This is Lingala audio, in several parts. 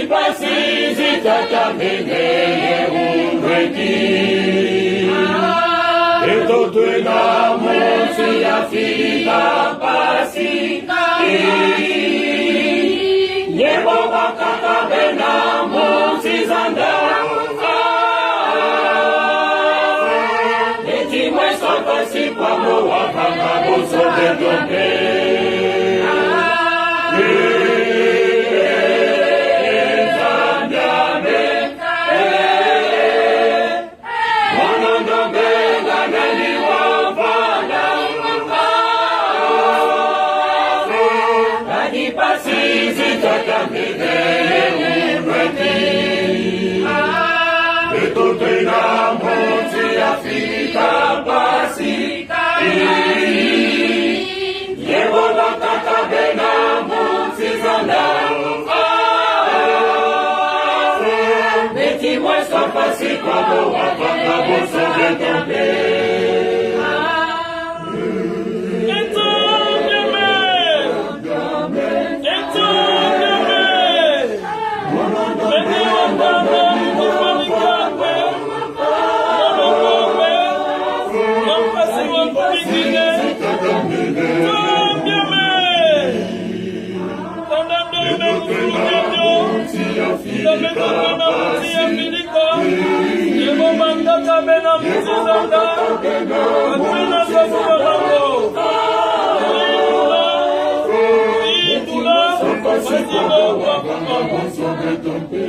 pasi zitatamene ureki eto tuena monsi afika pasi yebo bakaka bena monsi zanda eti mweso pasi pamo wakanga boso bedombe Pasi kwabo wakanga boso betombe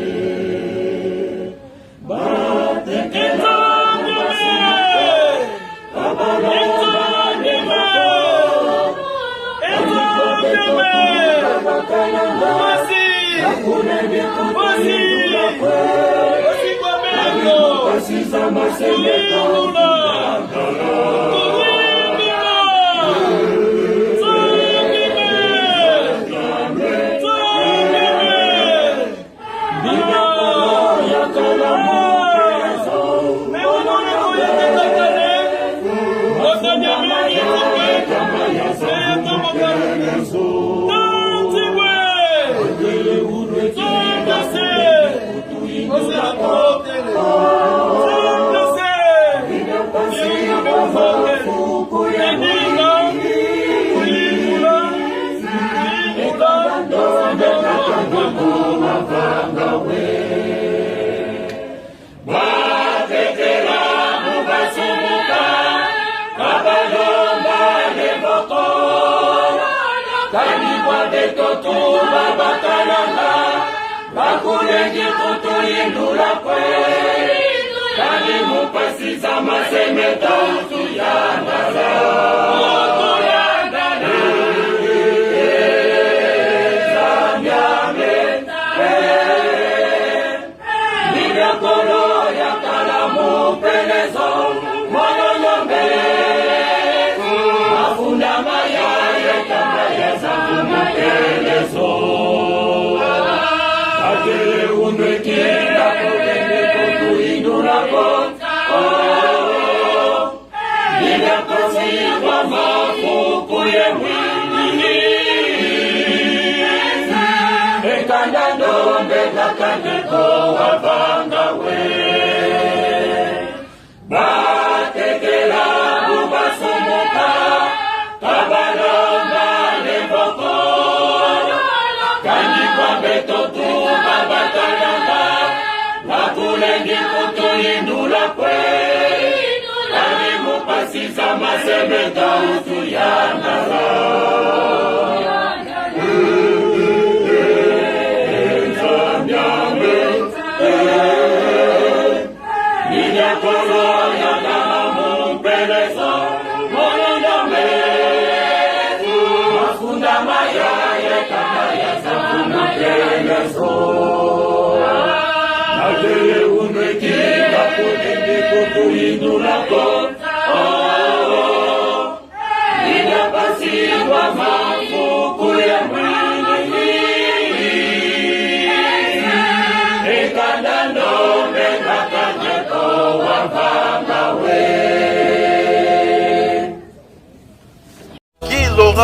Ina pasi wa mafu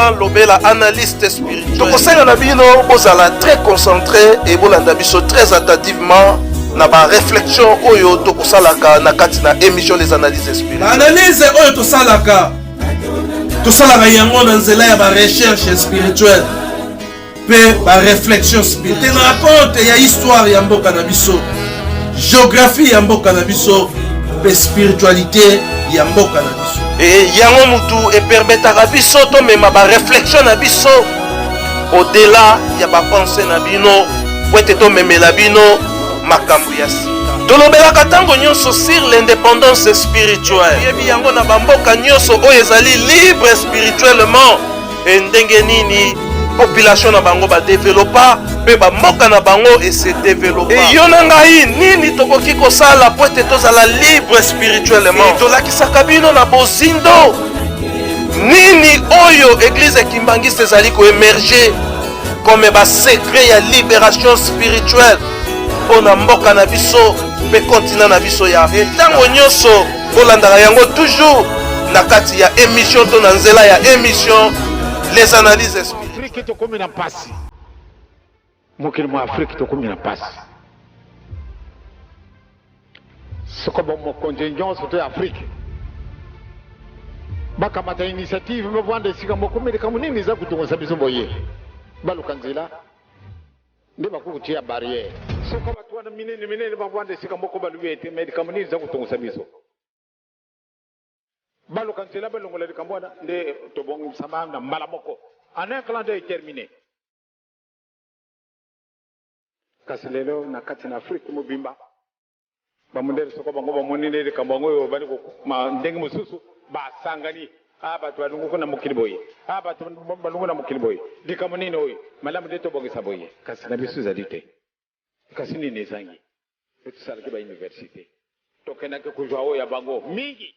Laurent Lobela, analyste spirituel. Tokosenga na bino bozala très concentré et bolanda biso très attentivement na ba réflexion oyo tokosalaka na kati na émission les analyses spirituelles. Analyse oyo tosalaka yango na nzela ya ba recherche spirituelle pe ba réflexion spirituelle. Te raconte ya histoire ya mboka na biso, géographie ya mboka na biso pe spiritualité ya mboka na biso. Et yango mutu e permettra biso to mema ba réflexion na biso au-delà ya ba pensée na bino po ete to memela bino makambo ya sika. Tolobelaka tango nyonso sur l'indépendance spirituelle. Yebi yango na bamboka nyonso oyo ezali libre spirituellement. E ndenge nini population na bango ba développa pe ba mboka na bango et se développa. E yo na ngai nini tokoki kosala po ete tozala libre spirituellement. Tolakisaka bino na bozindo nini oyo église kimbangiste ezali ko émerger comme ba secret ya libération spirituelle pona mboka na biso pe continent na biso ya ntango nyonso bolandaka yango toujours na kati ya émission to na nzela ya émission les analyses spirituelles. Afrique tokomi na pasi, mokili mwa Afrique tokomi na pasi. Soko bo mokonzi nyonso to Afrique bakamata initiative mevanda esika mokomeli kamunini za kutongosa biso boye baluka nzela nde bakukutia barrière. Soko batu wana minene bavanda esika moko baluete medi kamunini za kutongosa biso baluka nzela balongola likambo wana nde tobongisa na mbala moko. En un calendrier est terminé. Kasilelo na kati na Afrique mobimba. Bamundele soko bango bamonine de kambango yo bali ko ma ndenge mususu ba sangani aba to balungu na mokili boye. Aba to balungu na mokili boye. Dikamonine oyo malamu de to bongisa boye. Kasi na bisu za dite. Kasi ni nezangi. Etu sala ke ba université. Tokena ke kujwa oyo ya bango mingi.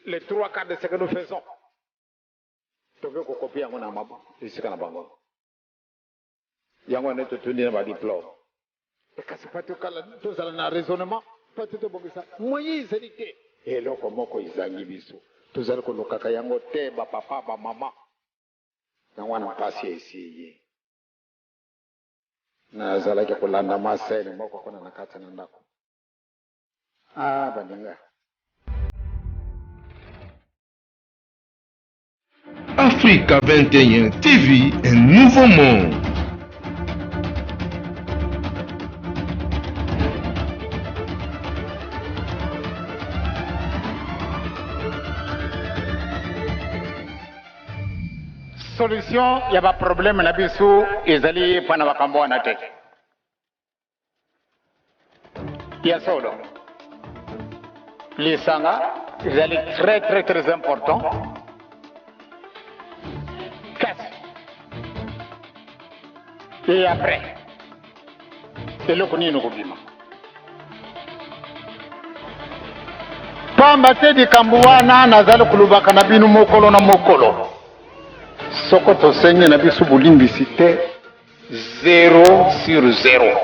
Les 3/4 de ce que nous faisons. Toke ko copie yango na mabo isika na bango yango neto tundi na ba diplôme e kasi patu kala to sala na raisonnement patu to bongisa moyise dite eloko moko izangi biso to sala ko lokaka yango te ba papa ba mama na wana pasi esiye na sala ke kolanda masene moko kona na kata na ndako baninga. Africa 21 TV, un nouveau monde. Solution, il y a pas de problème na biso ezali pana bakambo na te. Ya solo. Les sanga, ezali très important. Et après, c'est le qu'on y nous oublie. Pamba te di kambuana na zalo kulubaka na binu mokolo na mokolo. Soko to senye na bisu bulimbisite 0 sur 0.